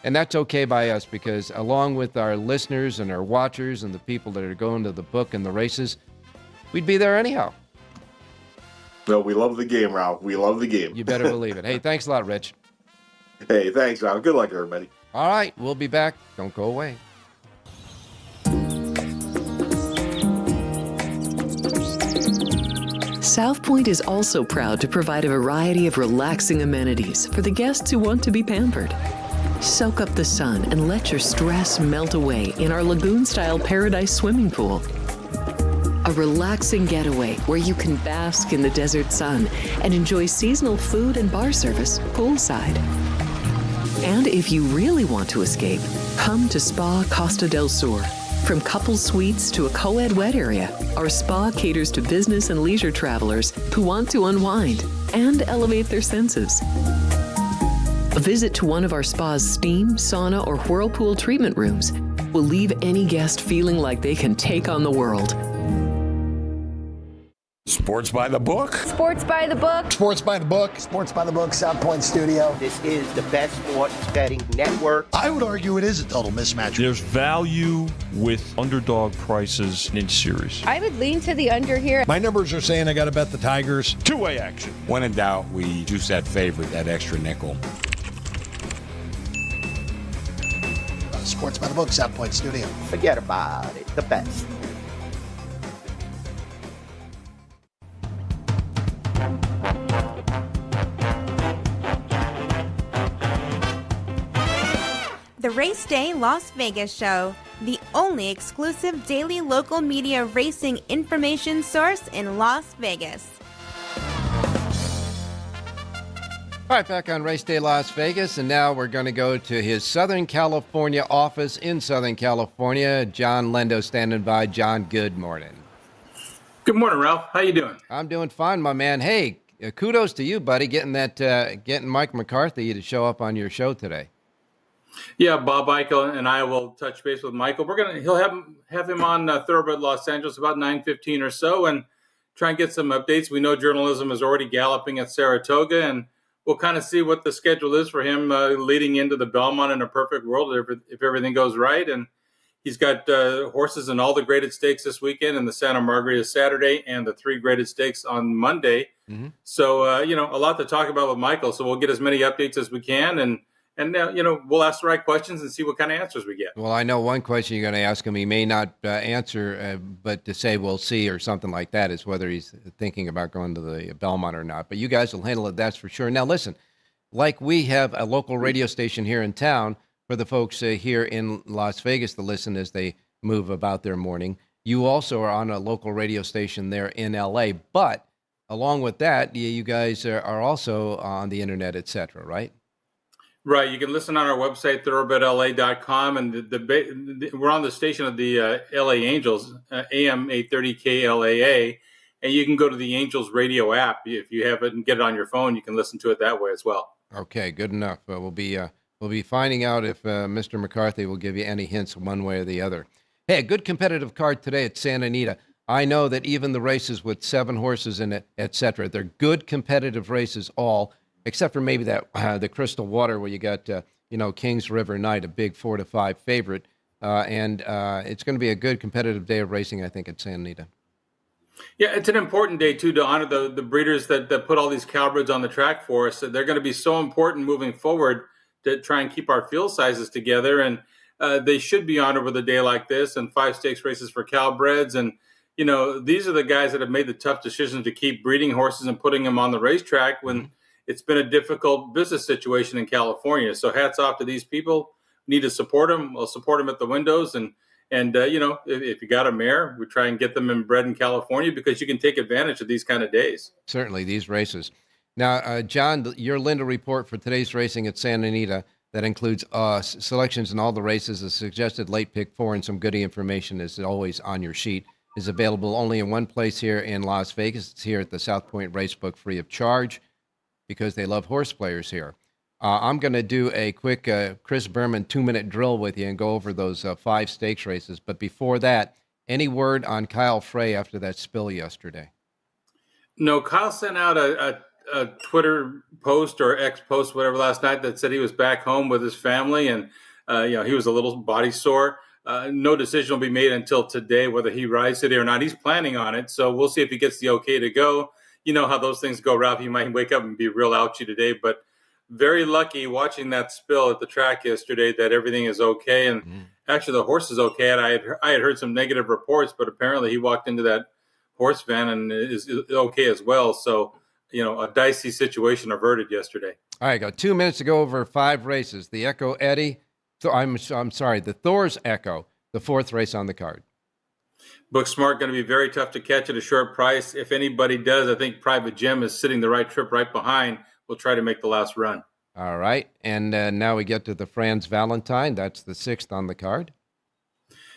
And that's okay by us, because along with our listeners and our watchers and the people that are going to the book and the races, we'd be there anyhow. No, we love the game, Ralph. We love the game. You better believe it. Hey, thanks a lot, Rich. Hey, thanks, Ralph. Good luck, everybody. All right, we'll be back. Don't go away. South Point is also proud to provide a variety of relaxing amenities for the guests who want to be pampered. Soak up the sun and let your stress melt away in our lagoon-style paradise swimming pool. A relaxing getaway where you can bask in the desert sun and enjoy seasonal food and bar service poolside. And if you really want to escape, come to Spa Costa del Sur. From couple suites to a co-ed wet area, our spa caters to business and leisure travelers who want to unwind and elevate their senses. A visit to one of our spa's steam, sauna, or whirlpool treatment rooms will leave any guest feeling like they can take on the world. Sports by the book. Sports by the book. Sports by the book. Sports by the book, South Point Studio. This is the best sports betting network. I would argue it is a total mismatch. There's value with underdog prices in series. I would lean to the under here. My numbers are saying I got to bet the Tigers. Two-way action. When in doubt, we juice that favorite, that extra nickel. Sports by the book, South Point Studio. Forget about it. The best. The Race Day Las Vegas Show, the only exclusive daily local media racing information source in Las Vegas. All right, back on Race Day Las Vegas, and now we're going to go to his Southern California office in Southern California. Jon Lindo standing by. John, good morning. Good morning, Ralph. How you doing? I'm doing fine, my man. Hey, kudos to you, buddy, getting Mike McCarthy to show up on your show today. Yeah, Bob Eichel and I will touch base with Michael. He'll have him on Thoroughbred Los Angeles about 9:15 or so, and try and get some updates. We know journalism is already galloping at Saratoga, and we'll kind of see what the schedule is for him leading into the Belmont in a perfect world if everything goes right. And he's got horses in all the graded stakes this weekend, and the Santa Margarita Saturday, and the 3 graded stakes on Monday. Mm-hmm. So a lot to talk about with Michael. So we'll get as many updates as we can, and we'll ask the right questions and see what kind of answers we get. Well, I know one question you're going to ask him, he may not answer, but to say we'll see or something like that is whether he's thinking about going to the Belmont or not. But you guys will handle it, that's for sure. Now, listen, like we have a local radio station here in town for the folks here in Las Vegas to listen as they move about their morning, you also are on a local radio station there in L.A., but along with that, you guys are also on the internet, et cetera, right? Right. You can listen on our website, thoroughbredla.com, and we're on the station of the LA Angels, AM 830 KLAA, and you can go to the Angels radio app. If you have it and get it on your phone, you can listen to it that way as well. Okay, good enough. We'll be finding out if Mr. McCarthy will give you any hints one way or the other. Hey, a good competitive card today at Santa Anita. I know that even the races with 7 horses in it, et cetera, they're good competitive races all, except for maybe that the Crystal Water where you got Kings River Knight, a big 4-5 favorite, and it's going to be a good competitive day of racing, I think, at Santa Anita. Yeah, it's an important day too to honor the breeders that put all these cowbirds on the track for us. They're going to be so important moving forward to try and keep our field sizes together, and they should be honored with a day like this and 5 stakes races for cowbreds. And these are the guys that have made the tough decision to keep breeding horses and putting them on the racetrack when it's been a difficult business situation in California. So hats off to these people. We need to support them. We'll support them at the windows. And if you got a mare, we try and get them bred in California because you can take advantage of these kind of days. Certainly, these races. Now, John, your Lindo report for today's racing at Santa Anita, that includes selections in all the races, a suggested late pick 4, and some goodie information is always on your sheet. Is available only in one place here in Las Vegas. It's here at the South Point Racebook, free of charge, because they love horse players here. I'm going to do a quick Chris Berman 2-minute drill with you and go over those 5 stakes races. But before that, any word on Kyle Frey after that spill yesterday? No, Kyle sent out a Twitter post or X post, whatever, last night that said he was back home with his family and he was a little body sore. No decision will be made until today whether he rides today or not. He's planning on it, so we'll see if he gets the okay to go. You know how those things go, Ralph. You might wake up and be real ouchy today, but very lucky watching that spill at the track yesterday that everything is okay. And actually the horse is okay. And I had heard some negative reports, but apparently he walked into that horse van and is okay as well. So, a dicey situation averted yesterday. All right, got 2 minutes to go over 5 races. The Echo Eddie, I'm sorry, the Thor's Echo, the 4th race on the card. Book Smart going to be very tough to catch at a short price. If anybody does, I think Private Gem is sitting the right trip right behind. We'll try to make the last run. All right, and now we get to the Franz Valentine. That's the 6th on the card.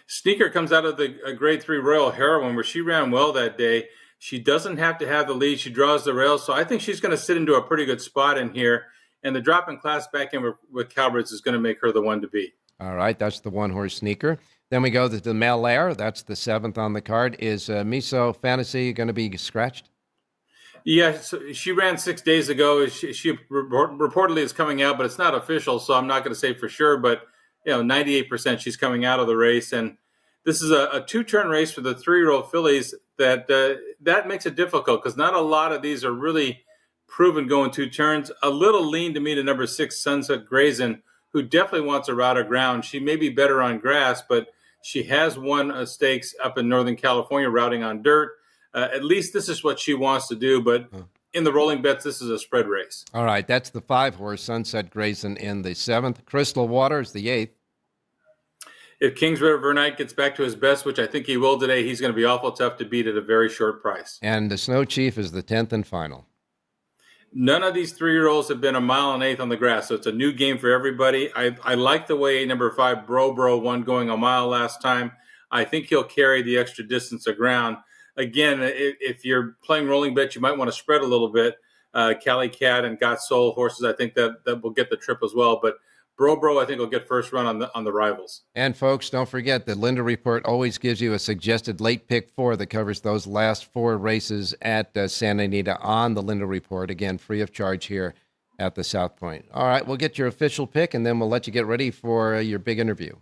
Sneaker comes out of the Grade 3 Royal Heroine, where she ran well that day. She doesn't have to have the lead. She draws the rails, so I think she's going to sit into a pretty good spot in here. And the drop in class back in with Cowbirds is going to make her the one to beat. All right, that's the 1-horse Sneaker. Then we go to the Malaire. That's the 7th on the card. Is Miso Fantasy going to be scratched? Yeah, so she ran 6 days ago. She reportedly is coming out, but it's not official, so I'm not going to say for sure. But 98% she's coming out of the race, and this is a 2-turn race for the 3-year-old fillies. That makes it difficult because not a lot of these are really proven going 2 turns. A little lean to me to number 6 Sunset Grazin, who definitely wants a route of ground. She may be better on grass, but she has won stakes up in Northern California routing on dirt. At least this is what she wants to do, but in the rolling bets, this is a spread race. All right, that's the 5-horse Sunset Grazin in the 7th. Crystal Waters, the 8th. If Kings River Knight gets back to his best, which I think he will today, he's going to be awful tough to beat at a very short price. And the Snow Chief is the 10th and final. None of these 3-year-olds have been a mile and 1/8 on the grass, so it's a new game for everybody. I like the way number 5 Bro won going a mile last time. I think he'll carry the extra distance of ground. Again, if you're playing rolling bets, you might want to spread a little bit. Cali Cat and Got Soul horses, I think that will get the trip as well. But Bro, I think will get first run on the rivals. And folks, don't forget the Lindo Report always gives you a suggested late pick 4 that covers those last 4 races at Santa Anita on the Lindo Report. Again, free of charge here at the South Point. All right, we'll get your official pick, and then we'll let you get ready for your big interview.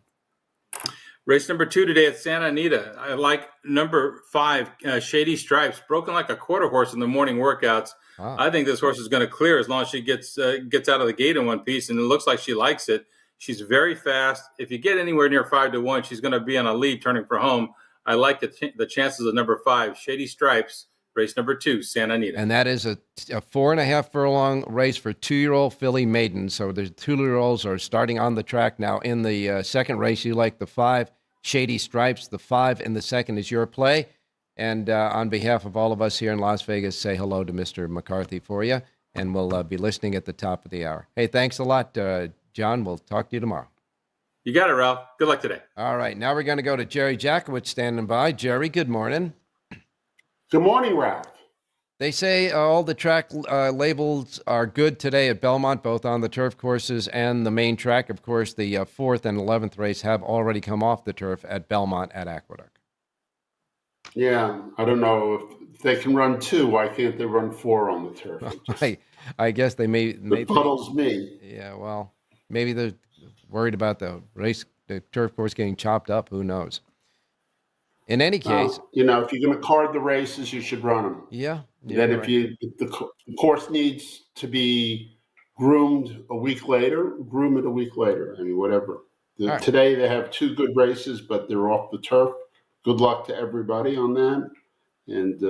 Race number 2 today at Santa Anita. I like number 5, Shady Stripes, broken like a quarter horse in the morning workouts. Wow. I think this horse is going to clear as long as she gets out of the gate in one piece, and it looks like she likes it. She's very fast. If you get anywhere near 5-1, she's going to be on a lead turning for home. I like the chances of number 5, Shady Stripes, race number 2, Santa Anita. And that is a 4.5 furlong race for 2-year-old filly maidens. So the 2-year-olds are starting on the track now. In the second race, you like the 5, Shady Stripes. The 5 in the second is your play. And on behalf of all of us here in Las Vegas, say hello to Mr. McCarthy for you. And we'll be listening at the top of the hour. Hey, thanks a lot, John. We'll talk to you tomorrow. You got it, Ralph. Good luck today. All right. Now we're going to go to Jerry Jackowitz standing by. Jerry, good morning. Good morning, Ralph. They say all the track labels are good today at Belmont, both on the turf courses and the main track. Of course, the 4th and 11th race have already come off the turf at Belmont at Aqueduct. Yeah, I don't know if they can run 2. Why can't they run 4 on the turf? I guess they may. The puddles me. Yeah, well, maybe they're worried about the turf course getting chopped up. Who knows? In any case, if you're going to card the races, you should run them. Yeah. Then if the course needs to be groomed a week later, groom it a week later. I mean, whatever. Right. Today they have 2 good races, but they're off the turf. Good luck to everybody on that. And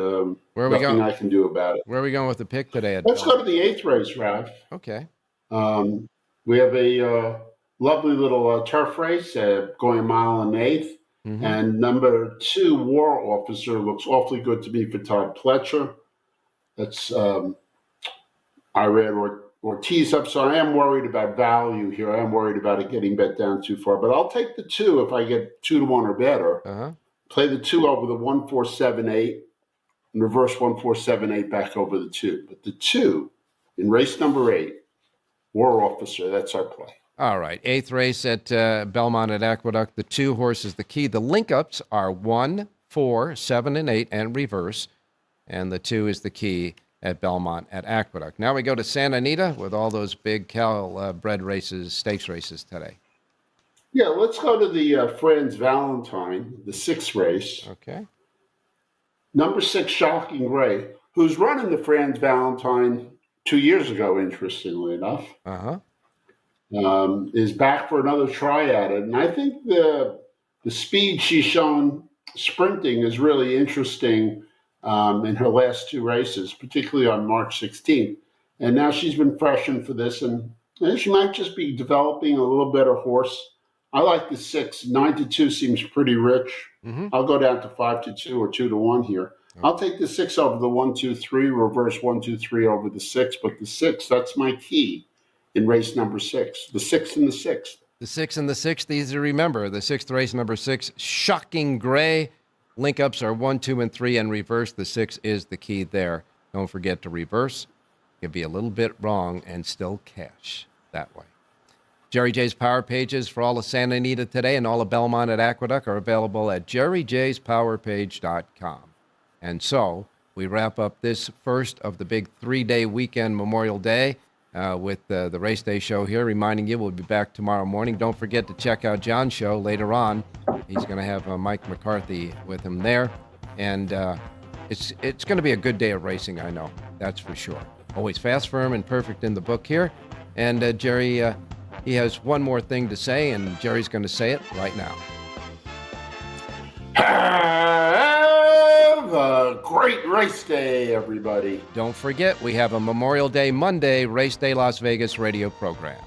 where are we nothing I can do about it. Where are we going with the pick today? Let's go to the 8th race, Ralph. Okay. We have a lovely little turf race going a mile and 1/8. Mm-hmm. And number 2, War Officer, looks awfully good to me for Todd Pletcher. That's I read or tease up. So I am worried about value here. I am worried about it getting bet down too far. But I'll take the 2 if I get 2-1 or better. Play the 2 over the 1-4-7-8 and reverse 1-4-7-8 back over the 2. But the 2 in race number 8, War Officer, that's our play. All right, 8th race at Belmont at Aqueduct. The 2 horse is the key. The link-ups are 1, 4, 7, and 8, and reverse. And the 2 is the key at Belmont at Aqueduct. Now we go to Santa Anita with all those big bred races, stakes races today. Yeah, let's go to the Franz Valentine, the 6th race. Okay. Number 6, Shocking Gray, who's running the Franz Valentine 2 years ago, interestingly enough. Is back for another try at it. And I think the speed she's shown sprinting is really interesting in her last 2 races, particularly on March 16th. And now she's been freshened for this, and she might just be developing a little better horse. I like the 6. 9-2 seems pretty rich. I'll go down to 5-2 or 2-1 here. I'll take the 6 over the 1-2-3, reverse 1-2-3 over the 6. But the 6, that's my key in race number 6. The 6 and the 6th. The 6 and the 6th, easy to remember. The 6th race, number 6, Shocking Gray. Link-ups are 1, 2, and 3, and reverse. The 6 is the key there. Don't forget to reverse. You can be a little bit wrong and still cash that way. Jerry J's Power Pages for all of Santa Anita today and all of Belmont at Aqueduct are available at jerryjspowerpage.com. And so we wrap up this first of the big 3-day weekend, Memorial Day, with the Race Day show here, reminding you we'll be back tomorrow morning. Don't forget to check out John's show later on. He's going to have Mike McCarthy with him there. And it's going to be a good day of racing, I know. That's for sure. Always fast, firm, and perfect in the book here. And Jerry, he has one more thing to say, and Jerry's going to say it right now. Have a great race day, everybody. Don't forget, we have a Memorial Day Monday Race Day Las Vegas radio program.